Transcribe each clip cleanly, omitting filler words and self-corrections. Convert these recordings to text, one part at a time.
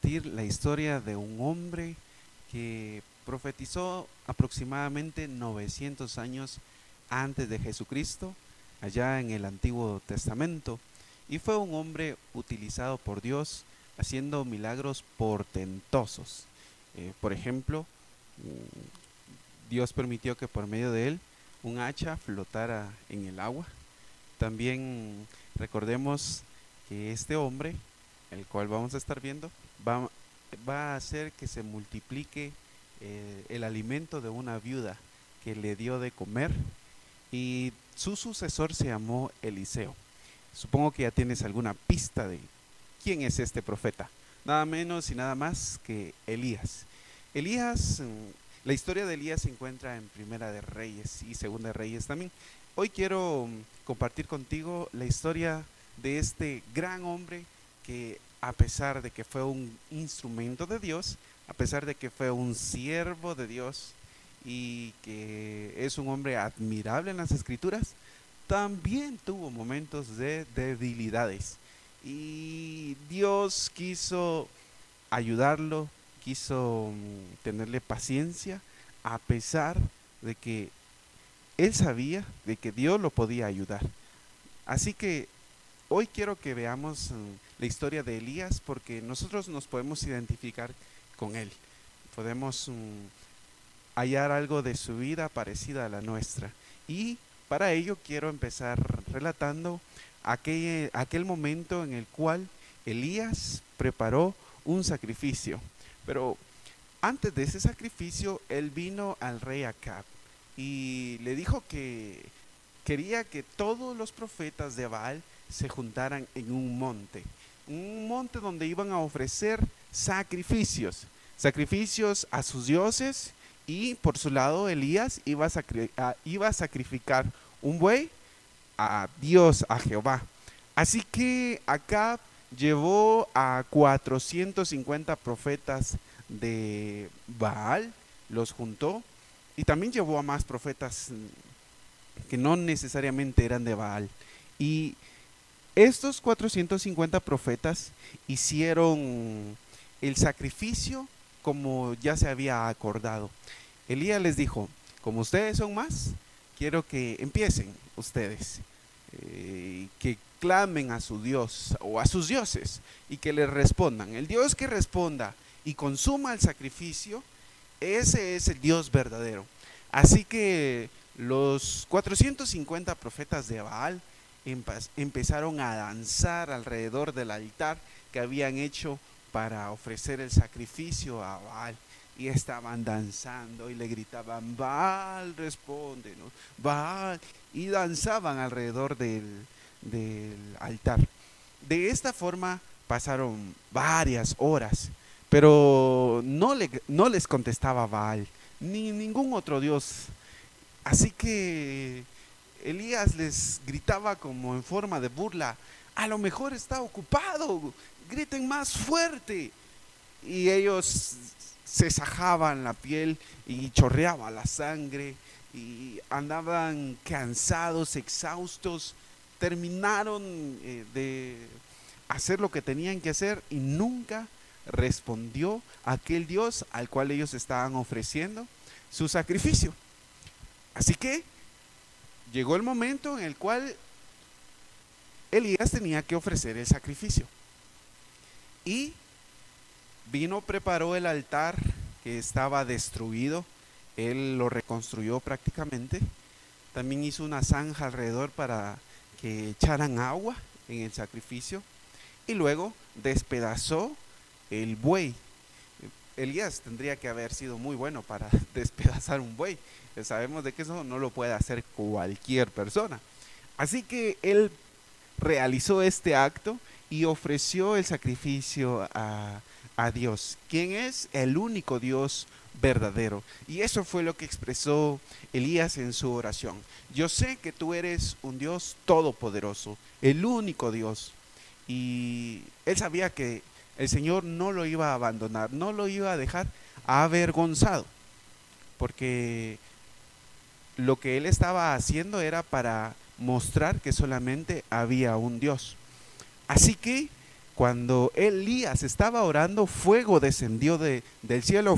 compartir la historia de un hombre que profetizó aproximadamente 900 años antes de Jesucristo, allá en el Antiguo Testamento, y fue un hombre utilizado por Dios haciendo milagros portentosos. Por ejemplo, Dios permitió que por medio de él un hacha flotara en el agua. También recordemos que este hombre, el cual vamos a estar viendo, va, va a hacer que se multiplique el alimento de una viuda que le dio de comer, y su sucesor se llamó Eliseo. Supongo que ya tienes alguna pista de quién es este profeta. Nada menos y nada más que Elías. Elías, la historia de Elías se encuentra en Primera de Reyes y Segunda de Reyes también. Hoy quiero compartir contigo la historia de este gran hombre que, a pesar de que fue un instrumento de Dios, a pesar de que fue un siervo de Dios y que es un hombre admirable en las escrituras, también tuvo momentos de debilidades. Y Dios quiso ayudarlo, quiso tenerle paciencia, a pesar de que él sabía de que Dios lo podía ayudar. Así que hoy quiero que veamos la historia de Elías, porque nosotros nos podemos identificar con él. Podemos hallar algo de su vida parecida a la nuestra. Y para ello quiero empezar relatando aquel momento en el cual Elías preparó un sacrificio. Pero antes de ese sacrificio, él vino al rey Acab y le dijo que quería que todos los profetas de Baal se juntaran en un monte donde iban a ofrecer sacrificios a sus dioses, y por su lado Elías iba a sacrificar un buey a Dios, a Jehová. Así que Acab llevó a 450 profetas de Baal, los juntó, y también llevó a más profetas que no necesariamente eran de Baal. Y estos 450 profetas hicieron el sacrificio como ya se había acordado. Elías les dijo: como ustedes son más, quiero que empiecen ustedes, que clamen a su Dios o a sus dioses y que les respondan. El Dios que responda y consuma el sacrificio, ese es el Dios verdadero. Así que los 450 profetas de Baal empezaron a danzar alrededor del altar que habían hecho para ofrecer el sacrificio a Baal. Y estaban danzando y le gritaban: Baal, respóndenos, Baal. Y danzaban alrededor del altar. De esta forma pasaron varias horas, pero no les contestaba Baal, ni ningún otro dios. Así que Elías les gritaba como en forma de burla: a lo mejor está ocupado, griten más fuerte. Y ellos se sajaban la piel y chorreaba la sangre y andaban cansados, exhaustos. Terminaron de hacer lo que tenían que hacer y nunca respondió aquel Dios al cual ellos estaban ofreciendo su sacrificio. Así que llegó el momento en el cual Elías tenía que ofrecer el sacrificio. Y vino, preparó el altar que estaba destruido. Él lo reconstruyó prácticamente. También hizo una zanja alrededor para que echaran agua en el sacrificio. Y luego despedazó el buey. Elías tendría que haber sido muy bueno para despedazar un buey. Sabemos de que eso no lo puede hacer cualquier persona. Así que él realizó este acto y ofreció el sacrificio a Dios, quien es el único Dios verdadero. Y eso fue lo que expresó Elías en su oración: yo sé que tú eres un Dios todopoderoso, el único Dios. Y él sabía que el Señor no lo iba a abandonar, no lo iba a dejar avergonzado, porque lo que él estaba haciendo era para mostrar que solamente había un Dios. Así que Cuando Elías estaba orando, fuego descendió del cielo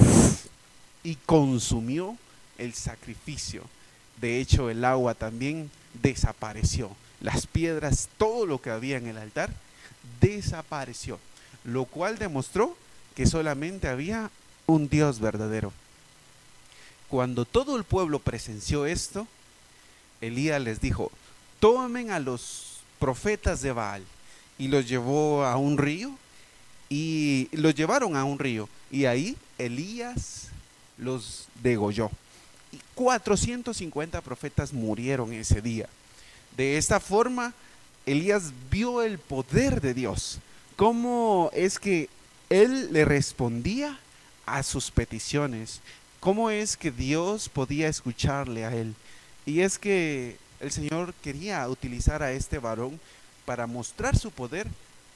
y consumió el sacrificio. De hecho, el agua también desapareció. Las piedras, todo lo que había en el altar, desapareció. Lo cual demostró que solamente había un Dios verdadero. Cuando todo el pueblo presenció esto, Elías les dijo: tomen a los profetas de Baal, y los llevó a un río, y los llevaron a un río, y ahí Elías los degolló. Y 450 profetas murieron ese día. De esta forma, Elías vio el poder de Dios. Cómo es que él le respondía a sus peticiones. Cómo es que Dios podía escucharle a él. Y es que el Señor quería utilizar a este varón para mostrar su poder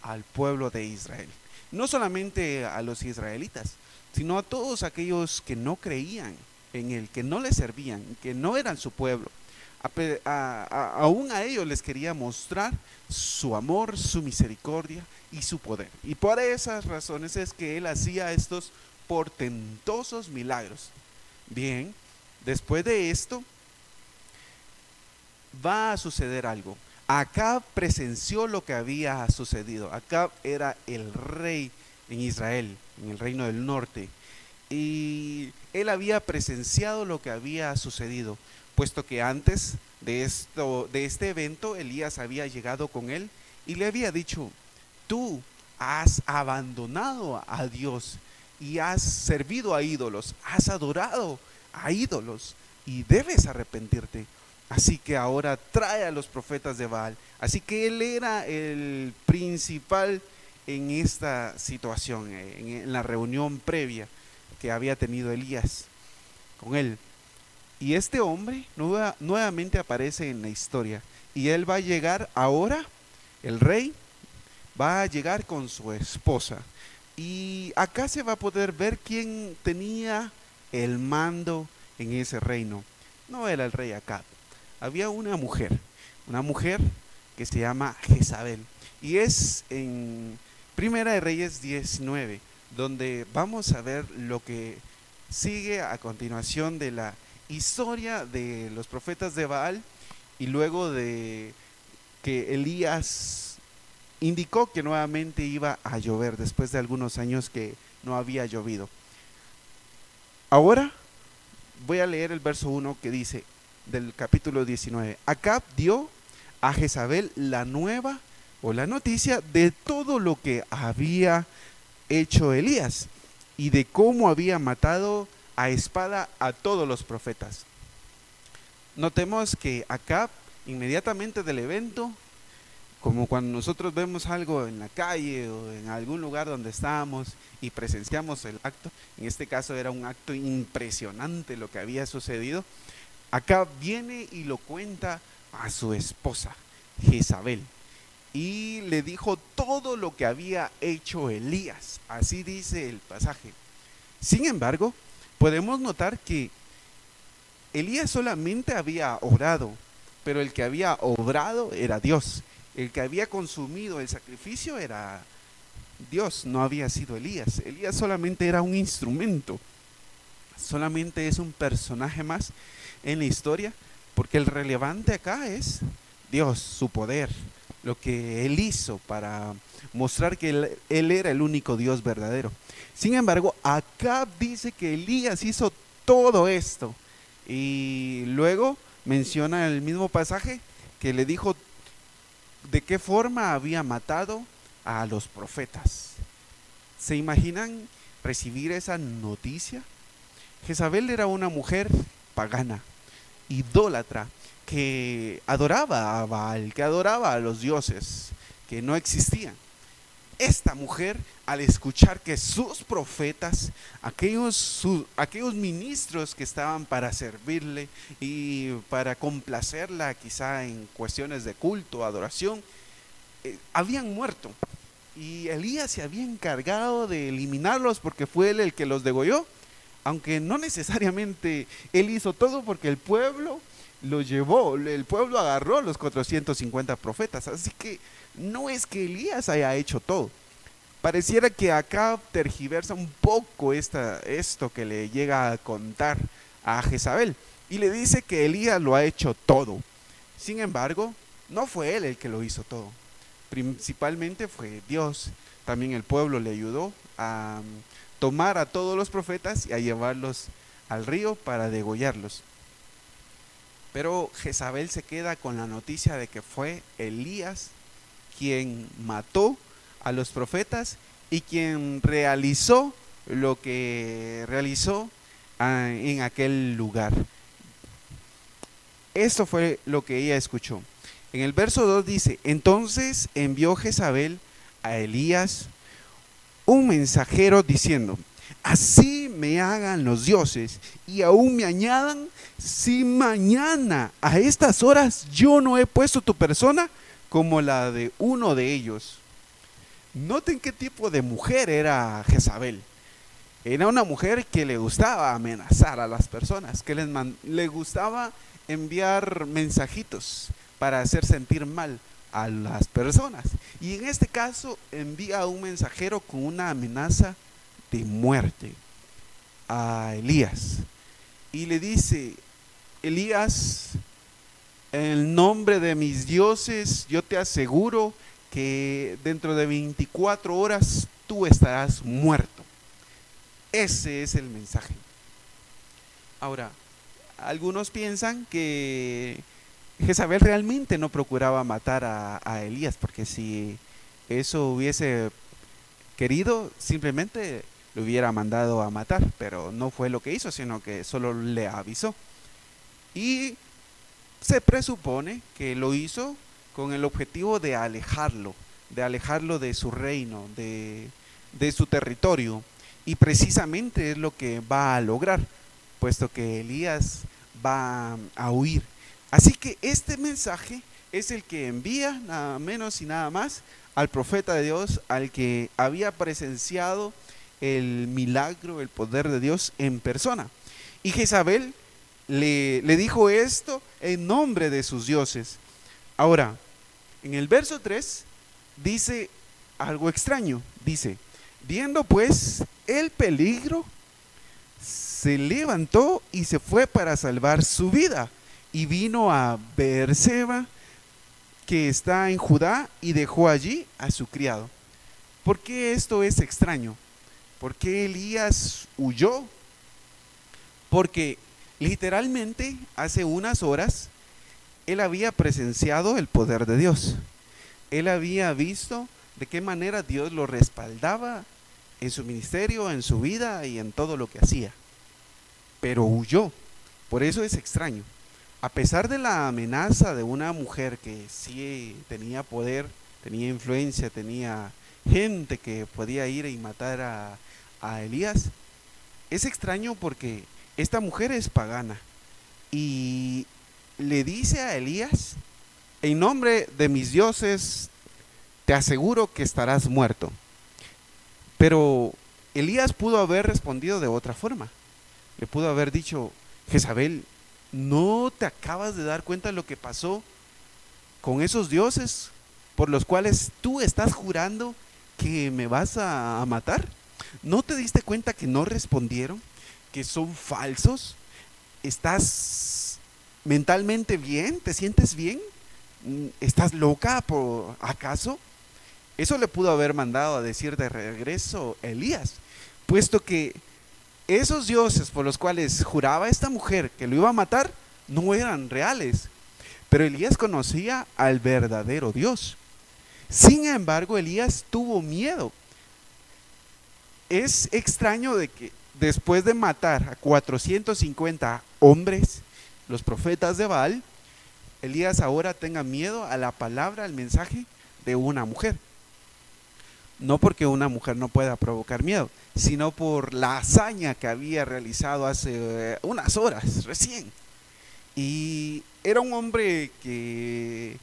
al pueblo de Israel. No solamente a los israelitas, sino a todos aquellos que no creían en él, que no le servían, que no eran su pueblo. Aún a ellos les quería mostrar su amor, su misericordia y su poder. Y por esas razones es que él hacía estos portentosos milagros. Bien, después de esto va a suceder algo. Acab presenció lo que había sucedido. Acab era el rey en Israel, en el reino del norte, y él había presenciado lo que había sucedido, puesto que antes de este evento, Elías había llegado con él y le había dicho: tú has abandonado a Dios y has servido a ídolos, has adorado a ídolos y debes arrepentirte. Así que ahora trae a los profetas de Baal. Así que él era el principal en esta situación, en la reunión previa que había tenido Elías con él. Y este hombre nuevamente aparece en la historia. Y él va a llegar ahora, el rey va a llegar con su esposa. Y acá se va a poder ver quién tenía el mando en ese reino. No era el rey Acab. Había una mujer que se llama Jezabel. Y es en Primera de Reyes 19, donde vamos a ver lo que sigue a continuación de la historia de los profetas de Baal, y luego de que Elías indicó que nuevamente iba a llover después de algunos años que no había llovido. Ahora voy a leer el verso 1 que dice del capítulo 19. Acab dio a Jezabel la nueva o la noticia de todo lo que había hecho Elías y de cómo había matado a espada a todos los profetas. Notemos que Acab, inmediatamente del evento, como cuando nosotros vemos algo en la calle o en algún lugar donde estábamos y presenciamos el acto, en este caso era un acto impresionante lo que había sucedido, Acab viene y lo cuenta a su esposa, Jezabel, y le dijo todo lo que había hecho Elías. Así dice el pasaje. Sin embargo, podemos notar que Elías solamente había orado, pero el que había obrado era Dios. El que había consumido el sacrificio era Dios, no había sido Elías. Elías solamente era un instrumento, solamente es un personaje más en la historia, porque el relevante acá es Dios, su poder, lo que Él hizo para mostrar que él era el único Dios verdadero. Sin embargo, Acab dice que Elías hizo todo esto, y luego menciona el mismo pasaje que le dijo de qué forma había matado a los profetas. ¿Se imaginan recibir esa noticia? Jezabel era una mujer pagana, idólatra, que adoraba a Baal, que adoraba a los dioses que no existían. Esta mujer, al escuchar que sus profetas, aquellos ministros que estaban para servirle y para complacerla quizá en cuestiones de culto, adoración, habían muerto, y Elías se había encargado de eliminarlos porque fue él el que los degolló, aunque no necesariamente él hizo todo, porque el pueblo lo llevó, el pueblo agarró los 450 profetas, así que no es que Elías haya hecho todo. Pareciera que acá tergiversa un poco esto que le llega a contar a Jezabel y le dice que Elías lo ha hecho todo. Sin embargo, no fue él el que lo hizo todo. Principalmente fue Dios. También el pueblo le ayudó a tomar a todos los profetas y a llevarlos al río para degollarlos. Pero Jezabel se queda con la noticia de que fue Elías quien mató a los profetas y quien realizó lo que realizó en aquel lugar. Esto fue lo que ella escuchó. En el verso 2 dice: entonces envió Jezabel a Elías un mensajero diciendo: así me hagan los dioses y aún me añadan, si mañana a estas horas yo no he puesto tu persona como la de uno de ellos. Noten qué tipo de mujer era Jezabel. Era una mujer que le gustaba amenazar a las personas, que le gustaba enviar mensajitos para hacer sentir mal a las personas. Y en este caso envía a un mensajero con una amenaza de muerte a Elías. Y le dice: Elías, en el nombre de mis dioses, yo te aseguro que dentro de 24 horas tú estarás muerto. Ese es el mensaje. Ahora, algunos piensan que Jezabel realmente no procuraba matar a Elías, porque si eso hubiese querido, simplemente lo hubiera mandado a matar, pero no fue lo que hizo, sino que solo le avisó. Y se presupone que lo hizo con el objetivo de alejarlo de su reino, de su territorio. Y precisamente es lo que va a lograr, puesto que Elías va a huir. Así que este mensaje es el que envía nada menos y nada más al profeta de Dios, al que había presenciado el milagro, el poder de Dios en persona. Y Jezabel le dijo esto en nombre de sus dioses. Ahora, en el verso 3 dice algo extraño. Dice: viendo pues el peligro, se levantó y se fue para salvar su vida, y vino a Beerseba, que está en Judá, y dejó allí a su criado. ¿Por qué esto es extraño? ¿Por qué Elías huyó? Porque literalmente hace unas horas él había presenciado el poder de Dios. Él había visto de qué manera Dios lo respaldaba en su ministerio, en su vida y en todo lo que hacía. Pero huyó. Por eso es extraño. A pesar de la amenaza de una mujer que sí tenía poder, tenía influencia, tenía gente que podía ir y matar a Elías, es extraño porque esta mujer es pagana y le dice a Elías: en nombre de mis dioses te aseguro que estarás muerto. Pero Elías pudo haber respondido de otra forma. Le pudo haber dicho: Jezabel, ¿no te acabas de dar cuenta de lo que pasó con esos dioses por los cuales tú estás jurando que me vas a matar? ¿No te diste cuenta que no respondieron, que son falsos? ¿Estás mentalmente bien? ¿Te sientes bien? ¿Estás loca por acaso? Eso le pudo haber mandado a decir de regreso Elías, puesto que esos dioses por los cuales juraba esta mujer que lo iba a matar no eran reales. Pero Elías conocía al verdadero Dios. Sin embargo, Elías tuvo miedo. Es extraño de que después de matar a 450 hombres, los profetas de Baal, Elías ahora tenga miedo a la palabra, al mensaje de una mujer. No porque una mujer no pueda provocar miedo, sino por la hazaña que había realizado hace unas horas recién. Y era un hombre que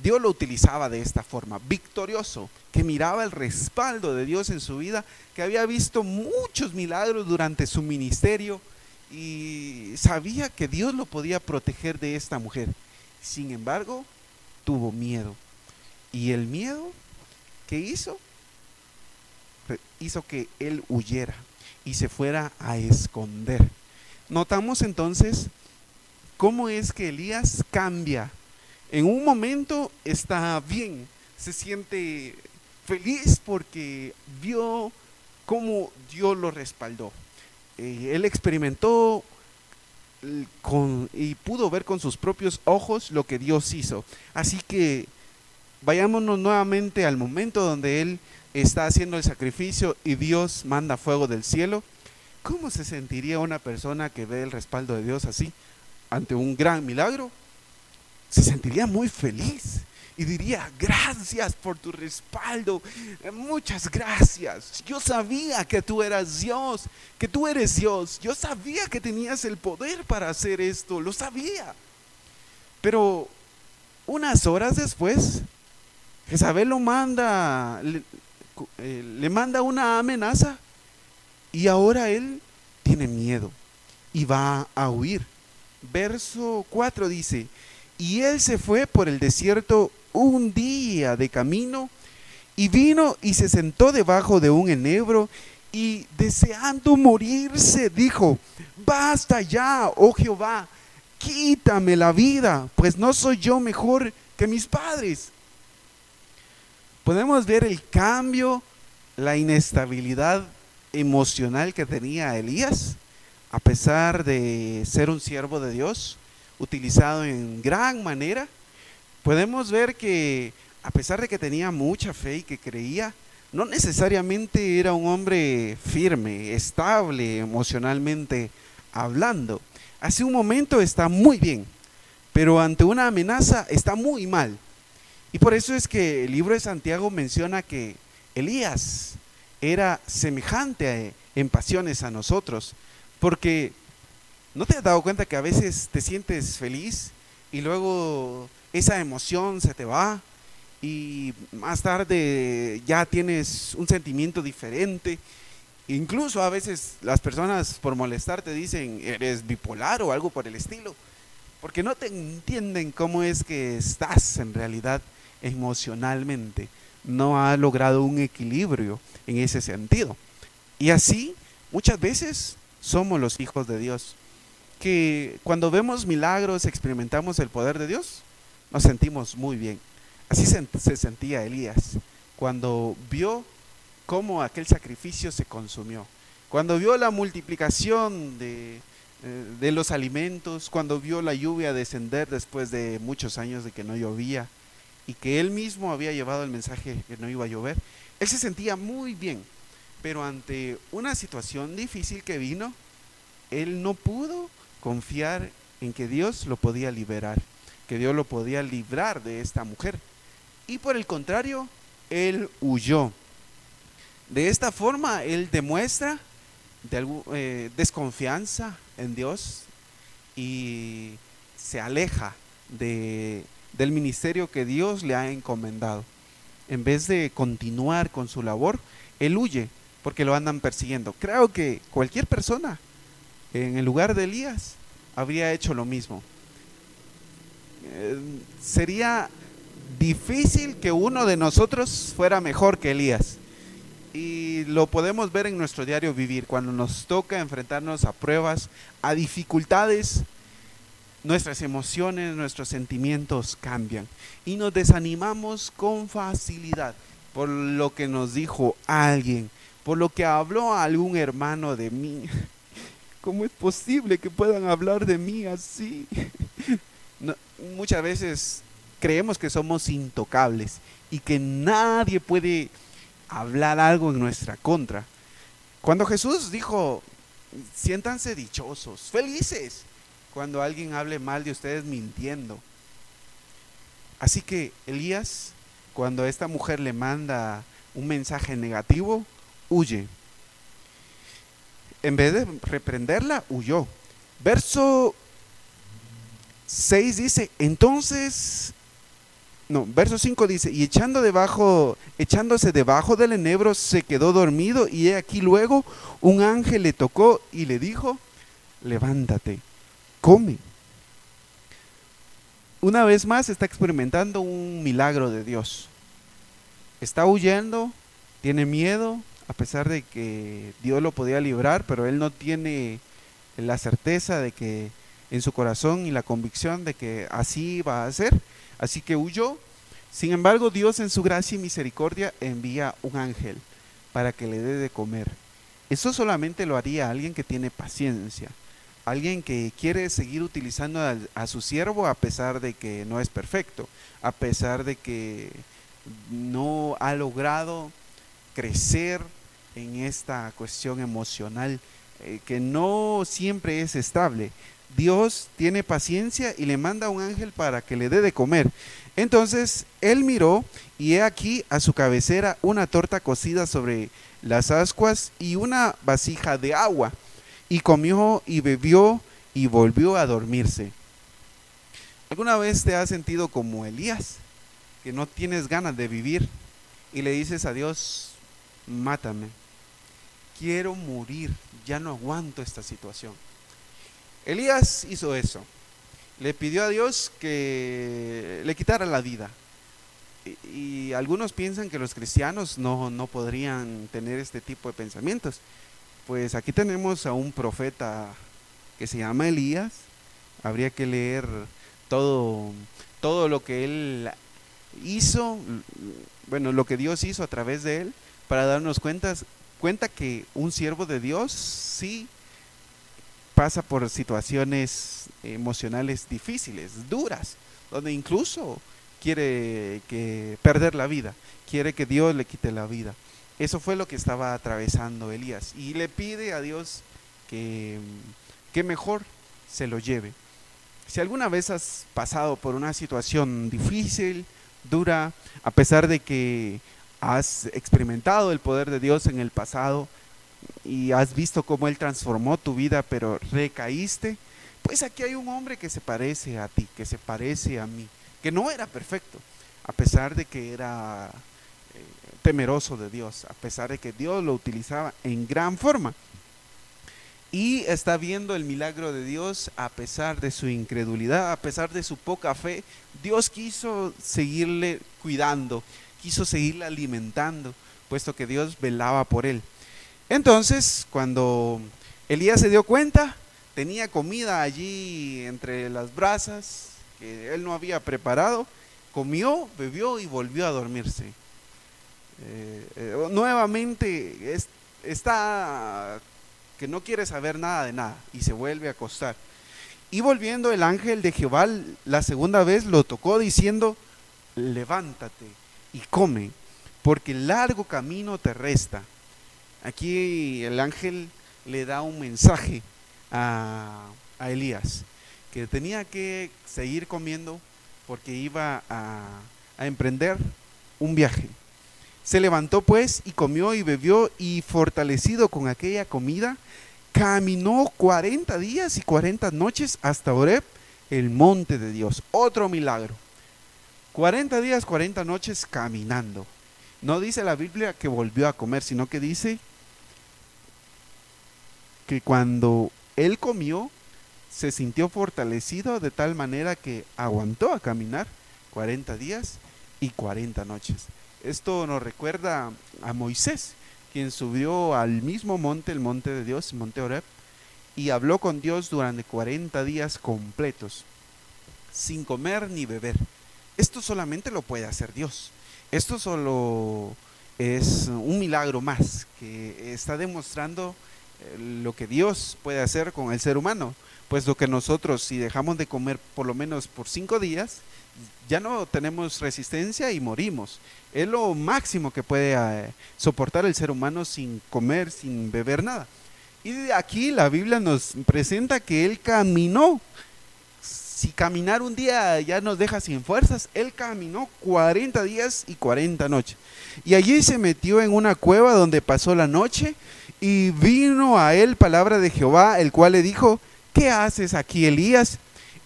Dios lo utilizaba de esta forma, victorioso, que miraba el respaldo de Dios en su vida, que había visto muchos milagros durante su ministerio y sabía que Dios lo podía proteger de esta mujer. Sin embargo, tuvo miedo. Y el miedo, ¿qué hizo? hizo que él huyera y se fuera a esconder. Notamos entonces cómo es que Elías cambia. En un momento está bien, se siente feliz porque vio cómo Dios lo respaldó. Él experimentó y pudo ver con sus propios ojos lo que Dios hizo. Así que vayámonos nuevamente al momento donde él está haciendo el sacrificio y Dios manda fuego del cielo. ¿Cómo se sentiría una persona que ve el respaldo de Dios así ante un gran milagro? Se sentiría muy feliz y diría: gracias por tu respaldo, muchas gracias. Yo sabía que tú eras Dios, que tú eres Dios. Yo sabía que tenías el poder para hacer esto, lo sabía. Pero unas horas después, Jezabel le manda una amenaza y ahora él tiene miedo y va a huir. Verso 4 dice: y él se fue por el desierto un día de camino y vino y se sentó debajo de un enebro y deseando morirse dijo: basta ya, oh Jehová, quítame la vida, pues no soy yo mejor que mis padres. Podemos ver el cambio, la inestabilidad emocional que tenía Elías, a pesar de ser un siervo de Dios, utilizado en gran manera. Podemos ver que a pesar de que tenía mucha fe y que creía, no necesariamente era un hombre firme, estable emocionalmente hablando. Hace un momento está muy bien, pero ante una amenaza está muy mal. Y por eso es que el libro de Santiago menciona que Elías era semejante en pasiones a nosotros, porque ¿no te has dado cuenta que a veces te sientes feliz y luego esa emoción se te va y más tarde ya tienes un sentimiento diferente? Incluso a veces las personas por molestar te dicen: eres bipolar o algo por el estilo, porque no te entienden cómo es que estás en realidad emocionalmente. No ha logrado un equilibrio en ese sentido. Y así muchas veces somos los hijos de Dios, que cuando vemos milagros, experimentamos el poder de Dios, nos sentimos muy bien. Así se sentía Elías cuando vio cómo aquel sacrificio se consumió, cuando vio la multiplicación de los alimentos, cuando vio la lluvia descender después de muchos años de que no llovía y que él mismo había llevado el mensaje que no iba a llover. Él se sentía muy bien, pero ante una situación difícil que vino, él no pudo confiar en que Dios lo podía liberar, que Dios lo podía librar de esta mujer, y por el contrario, él huyó. De esta forma él demuestra desconfianza en Dios y se aleja del ministerio que Dios le ha encomendado. En vez de continuar con su labor, él huye porque lo andan persiguiendo. Creo que cualquier persona en el lugar de Elías habría hecho lo mismo. Sería difícil que uno de nosotros fuera mejor que Elías. Y lo podemos ver en nuestro diario vivir. Cuando nos toca enfrentarnos a pruebas, a dificultades, nuestras emociones, nuestros sentimientos cambian y nos desanimamos con facilidad por lo que nos dijo alguien, por lo que habló algún hermano de mí. ¿Cómo es posible que puedan hablar de mí así? No, muchas veces creemos que somos intocables y que nadie puede hablar algo en nuestra contra. Cuando Jesús dijo: siéntanse dichosos, felices, cuando alguien hable mal de ustedes mintiendo. Así que Elías, cuando esta mujer le manda un mensaje negativo, huye. En vez de reprenderla, huyó. Verso 6 dice, verso 5 dice: y echándose debajo del enebro, se quedó dormido, y he aquí luego un ángel le tocó y le dijo: levántate, come. Una vez más está experimentando un milagro de Dios. Está huyendo, tiene miedo, a pesar de que Dios lo podía librar, pero él no tiene la certeza de que en su corazón y la convicción de que así iba a ser, así que huyó. Sin embargo, Dios en su gracia y misericordia envía un ángel para que le dé de comer. Eso solamente lo haría alguien que tiene paciencia, alguien que quiere seguir utilizando a su siervo a pesar de que no es perfecto, a pesar de que no ha logrado crecer en esta cuestión emocional, que no siempre es estable. Dios tiene paciencia y le manda un ángel para que le dé de comer. Entonces él miró y he aquí a su cabecera una torta cocida sobre las ascuas y una vasija de agua. Y comió y bebió y volvió a dormirse. ¿Alguna vez te has sentido como Elías, que no tienes ganas de vivir y le dices a Dios, mátame, quiero morir, ya no aguanto esta situación? Elías hizo eso, le pidió a Dios que le quitara la vida. Y algunos piensan que los cristianos no podrían tener este tipo de pensamientos. Pues aquí tenemos a un profeta que se llama Elías. Habría que leer todo lo que él hizo, bueno, lo que Dios hizo a través de él, para darnos cuenta que un siervo de Dios sí pasa por situaciones emocionales difíciles, duras, donde incluso quiere perder la vida, quiere que Dios le quite la vida. Eso fue lo que estaba atravesando Elías y le pide a Dios que mejor se lo lleve. Si alguna vez has pasado por una situación difícil, dura, a pesar de que has experimentado el poder de Dios en el pasado y has visto cómo Él transformó tu vida, pero recaíste, pues aquí hay un hombre que se parece a ti, que se parece a mí, que no era perfecto, a pesar de que era temeroso de Dios, a pesar de que Dios lo utilizaba en gran forma. Y está viendo el milagro de Dios a pesar de su incredulidad, a pesar de su poca fe. Dios quiso seguirle cuidando, quiso seguirle alimentando, puesto que Dios velaba por él. Entonces, cuando Elías se dio cuenta, tenía comida allí entre las brasas que él no había preparado, comió, bebió y volvió a dormirse. Nuevamente está que no quiere saber nada de nada y se vuelve a acostar. Y volviendo el ángel de Jehová la segunda vez lo tocó diciendo, levántate y come, porque largo camino te resta. Aquí el ángel le da un mensaje a Elías, que tenía que seguir comiendo porque iba a emprender un viaje. Se levantó pues y comió y bebió, y fortalecido con aquella comida, caminó 40 días y 40 noches hasta Horeb, el monte de Dios. Otro milagro. 40 días, 40 noches caminando. No dice la Biblia que volvió a comer, sino que dice que cuando él comió, se sintió fortalecido de tal manera que aguantó a caminar 40 días y 40 noches. Esto nos recuerda a Moisés, quien subió al mismo monte, el monte de Dios, el monte Horeb, y habló con Dios durante 40 días completos, sin comer ni beber. Esto solamente lo puede hacer Dios. Esto solo es un milagro más, que está demostrando lo que Dios puede hacer con el ser humano, puesto que nosotros, si dejamos de comer por lo menos por 5 días, ya no tenemos resistencia y morimos. Es lo máximo que puede soportar el ser humano sin comer, sin beber nada. Y de aquí la Biblia nos presenta que él caminó. Si caminar un día ya nos deja sin fuerzas, él caminó 40 días y 40 noches. Y allí se metió en una cueva donde pasó la noche, y vino a él palabra de Jehová, el cual le dijo, ¿qué haces aquí, Elías?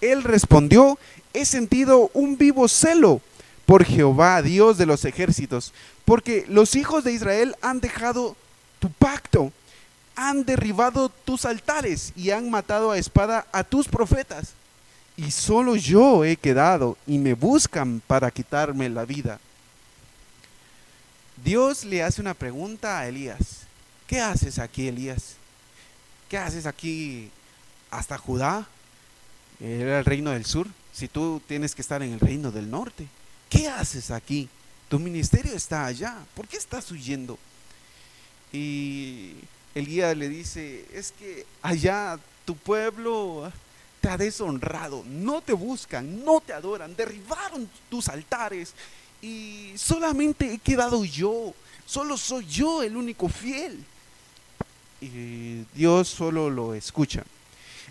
Él respondió, he sentido un vivo celo por Jehová, Dios de los ejércitos, porque los hijos de Israel han dejado tu pacto, han derribado tus altares y han matado a espada a tus profetas. Y solo yo he quedado y me buscan para quitarme la vida. Dios le hace una pregunta a Elías. ¿Qué haces aquí, Elías? ¿Qué haces aquí hasta Judá? Era el reino del sur. Si tú tienes que estar en el reino del norte, ¿qué haces aquí? Tu ministerio está allá. ¿Por qué estás huyendo? Y Elías le dice, es que allá tu pueblo te ha deshonrado, no te buscan, no te adoran, derribaron tus altares y solamente he quedado yo, solo soy yo el único fiel. Y Dios solo lo escucha.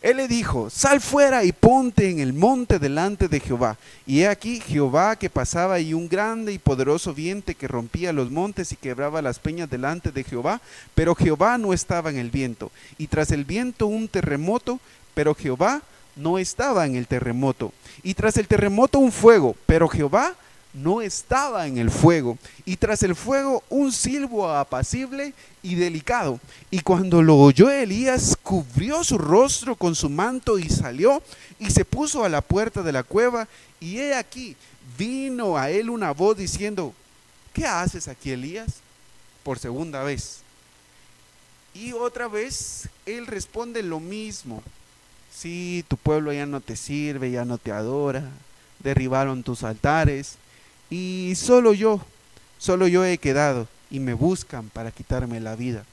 Él le dijo, sal fuera y ponte en el monte delante de Jehová. Y he aquí Jehová que pasaba y un grande y poderoso viento que rompía los montes y quebraba las peñas delante de Jehová, pero Jehová no estaba en el viento. Y tras el viento un terremoto, pero Jehová no estaba en el terremoto. Y tras el terremoto un fuego, pero Jehová no estaba en el fuego. Y tras el fuego un silbo apacible y delicado. Y cuando lo oyó Elías, cubrió su rostro con su manto y salió y se puso a la puerta de la cueva. Y he aquí, vino a él una voz diciendo, ¿qué haces aquí, Elías? Por segunda vez. Y otra vez él responde lo mismo. Sí, tu pueblo ya no te sirve, ya no te adora, derribaron tus altares y solo yo he quedado y me buscan para quitarme la vida.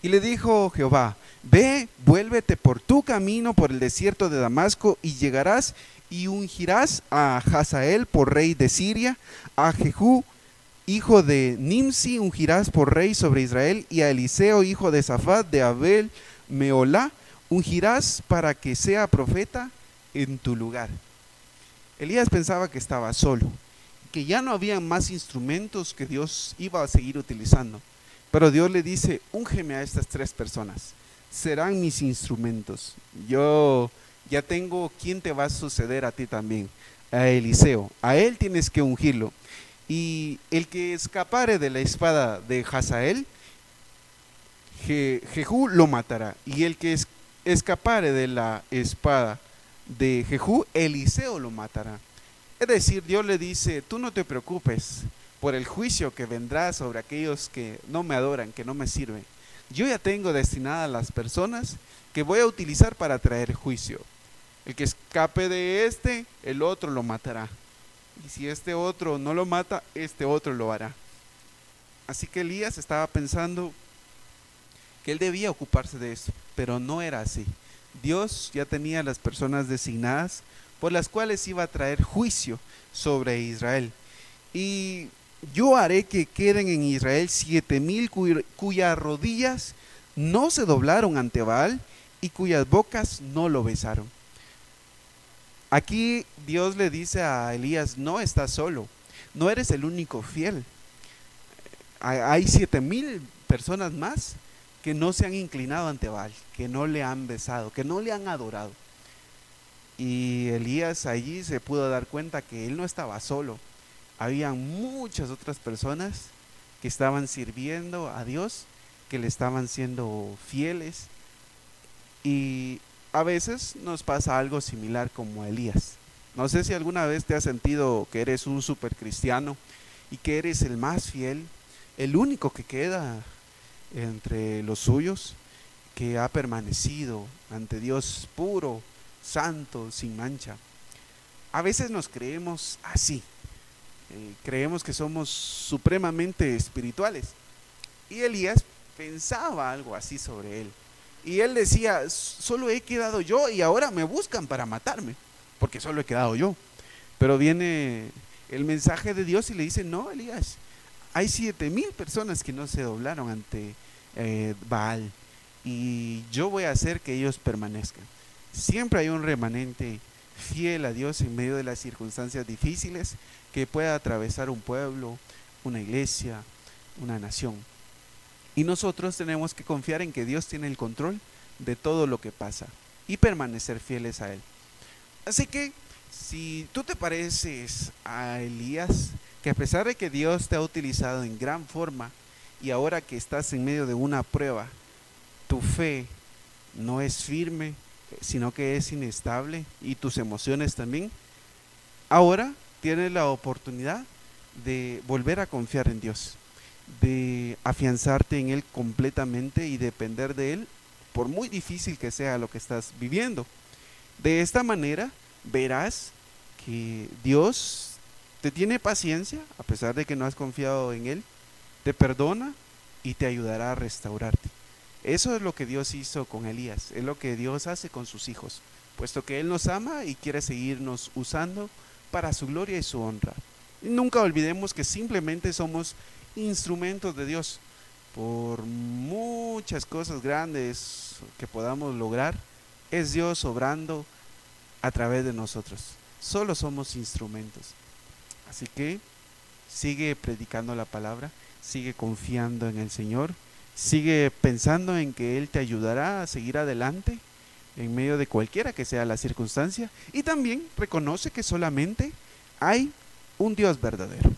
Y le dijo Jehová, ve, vuélvete por tu camino por el desierto de Damasco y llegarás y ungirás a Hazael por rey de Siria, a Jehú hijo de Nimsi ungirás por rey sobre Israel y a Eliseo hijo de Safat de Abel Meolá ungirás para que sea profeta en tu lugar. Elías pensaba que estaba solo, que ya no había más instrumentos que Dios iba a seguir utilizando. Pero Dios le dice, úngeme a estas 3 personas, serán mis instrumentos. Yo ya tengo quien te va a suceder a ti también, a Eliseo. A él tienes que ungirlo. Y el que escapare de la espada de Hazael, Jehú lo matará. Y el que escapare de la espada de Jehú, Eliseo lo matará. Es decir, Dios le dice, tú no te preocupes por el juicio que vendrá sobre aquellos que no me adoran, que no me sirven. Yo ya tengo destinadas a las personas que voy a utilizar para traer juicio. El que escape de este, el otro lo matará. Y si este otro no lo mata, este otro lo hará. Así que Elías estaba pensando que él debía ocuparse de eso, pero no era así. Dios ya tenía las personas designadas por las cuales iba a traer juicio sobre Israel. Y yo haré que queden en Israel 7,000 cuyas rodillas no se doblaron ante Baal y cuyas bocas no lo besaron. Aquí Dios le dice a Elías, no estás solo, no eres el único fiel. Hay 7,000 personas más que no se han inclinado ante Baal, que no le han besado, que no le han adorado. Y Elías allí se pudo dar cuenta que él no estaba solo. Había muchas otras personas que estaban sirviendo a Dios, que le estaban siendo fieles. Y a veces nos pasa algo similar como a Elías. No sé si alguna vez te has sentido que eres un super cristiano y que eres el más fiel, el único que queda entre los suyos, que ha permanecido ante Dios puro, santo, sin mancha. A veces nos creemos así, creemos que somos supremamente espirituales. Y Elías pensaba algo así sobre él. Y él decía, solo he quedado yo y ahora me buscan para matarme, porque solo he quedado yo. Pero viene el mensaje de Dios y le dice, no, Elías, hay 7,000 personas que no se doblaron ante Baal y yo voy a hacer que ellos permanezcan. Siempre hay un remanente fiel a Dios en medio de las circunstancias difíciles que pueda atravesar un pueblo, una iglesia, una nación. Y nosotros tenemos que confiar en que Dios tiene el control de todo lo que pasa y permanecer fieles a Él. Así que si tú te pareces a Elías, que a pesar de que Dios te ha utilizado en gran forma y ahora que estás en medio de una prueba, tu fe no es firme, sino que es inestable y tus emociones también, ahora tienes la oportunidad de volver a confiar en Dios, de afianzarte en Él completamente y depender de Él, por muy difícil que sea lo que estás viviendo. De esta manera verás que Dios te tiene paciencia, a pesar de que no has confiado en Él, te perdona y te ayudará a restaurarte. Eso es lo que Dios hizo con Elías, es lo que Dios hace con sus hijos, puesto que Él nos ama y quiere seguirnos usando para su gloria y su honra. Y nunca olvidemos que simplemente somos instrumentos de Dios. Por muchas cosas grandes que podamos lograr, es Dios obrando a través de nosotros. Solo somos instrumentos. Así que sigue predicando la palabra, sigue confiando en el Señor, sigue pensando en que Él te ayudará a seguir adelante en medio de cualquiera que sea la circunstancia, y también reconoce que solamente hay un Dios verdadero.